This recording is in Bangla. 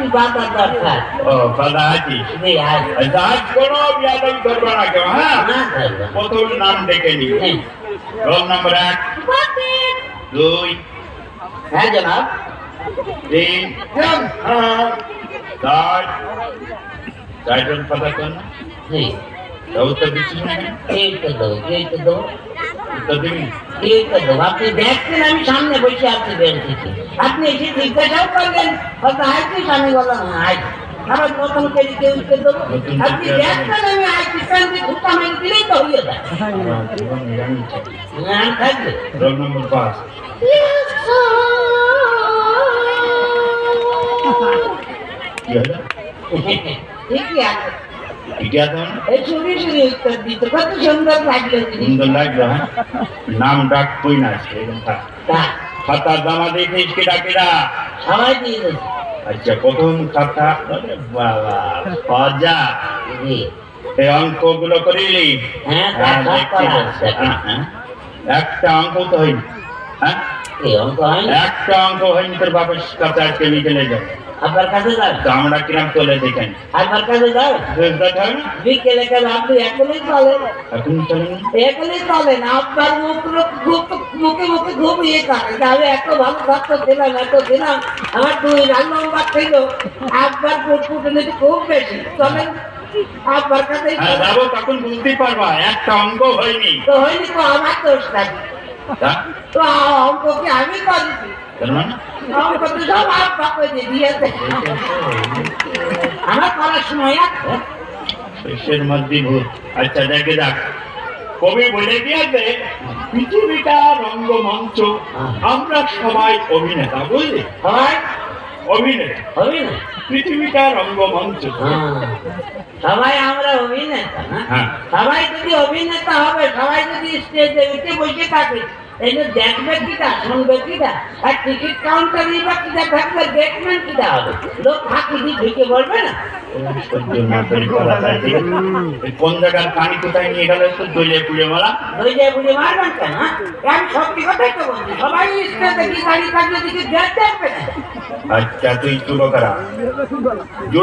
একটি বাধা দরকার। ও বাধা আছে। জি আজ আচ্ছা আজ কোনো বিয়াদবি করবে না কেউ, হ্যাঁ? না করবো। প্রথম নাম ডেকে নি। হ্যাঁ। রোল নাম্বার 1, 2, হ্যাঁ জনাব। 3, 4 চারজন কথা কন না? জি উত্তর দিচ্ছিস না কেন? এই তো দেবো, এই তো দেবো, উত্তর দিবি? এই তো দেবো। আপনি দেখছেন আমি সামনে বসে আছি বের থেকে, আপনি এসে জিজ্ঞাসাও করলেন হয়তো আইছিস, আমি বললাম আইছি। আবার নতুন করে কেউ উত্তর দেবো, আপনি দেখছেন আমি আইছি, প্যান দিয়ে ঢুকা মেরে দিলেই তো হয়ে যায়। না থাকবে। রোল নাম্বার 5, কি হলো? ঠিকই আছে। ঠিকই আছে না? এই শুনে শুনে উত্তর দিত, কত সুন্দর লাগলো জিনিস। সুন্দর লাগলো, হ্যাঁ? নাম ডাক কই না আছে, এরকম থাক। তা, খাতা জমা দিয়েছিস কেডা কেডা? সবাই দিয়ে দিচ্ছে। আচ্ছা প্রথম খাতা, আরে বাবা ফজা, জি এই অঙ্কগুলো করিলি? হ্যাঁ, হ্যাঁ, সব দেখছি করা তো। আছে। হ্যাঁ, হ্যাঁ। একটা অঙ্ক তো হয়নি, হ্যাঁ? এই অঙ্ক হয় না, একটা অঙ্ক হয়নি, তোর বাপের কাছে আজকে বিকেলে যাবে। আপনার কাছে যাবে, তো আমরা কিরাম তোলে দেখেন আপনার কাছে যাবে দেখা হয় না? বিকেলে কাজ আপনি এখনই চলেন, এখন চলে না? এখনই চলেন। আপনার মুখে মুখে ঘুমিয়ে থাকে, আমি এত ভালো ছাত্র ছিলাম, এত ছিলাম, আমার 2 নম্বর ছিল, আপনার ফুটফুটে খুব বেশি। চলেন আপনার কাছে। হ্যাঁ যাবো, তখন বুঝতেই পারবা একটা অঙ্ক হয়নি। তো হয়নি তো আমার দোষ নাকি? হ্যাঁ? তো অঙ্ক কি আমি করেছি? তার মানে? অঙ্ক তো সব আব্বা করে দিয়েছে, আমার করার সময় আছে। শেষের মধ্যে ভূত। আচ্ছা দেখে যাক, কবি বলে দিয়েছে পৃথিবীটা রঙ্গমঞ্চ, আমরা সবাই অভিনেতা, বুঝলি? সবাই অভিনেতা, হবি না? পৃথিবীটা রঙ্গমঞ্চ। সবাই আমরা অভিনেতা না? হ্যাঁ। সবাই যদি অভিনেতা হবে, সবাই যদি স্টেজে উঠে বসে থাকে, এই যে দেখবে কিটা, শুনবে কিটা, আর টিকিট কাউন্টারই বা কিটা থাকবে, দেখবেন কিটা হবে? লোক ফাঁকি দিয়ে ঢুকে পড়বে না? কোন জায়গার পানি কোথায় নিয়ে গেল তো দলিয়ে পুড়ে মারা। দইলে বুঝে মারবেন কেন? আমি সত্যি কথাই তো বলছি, সবাই স্টেজে কি গাড়ি থাকলে দিকে দেখবে না। আচ্ছা তুই চুলো করা জুড়ো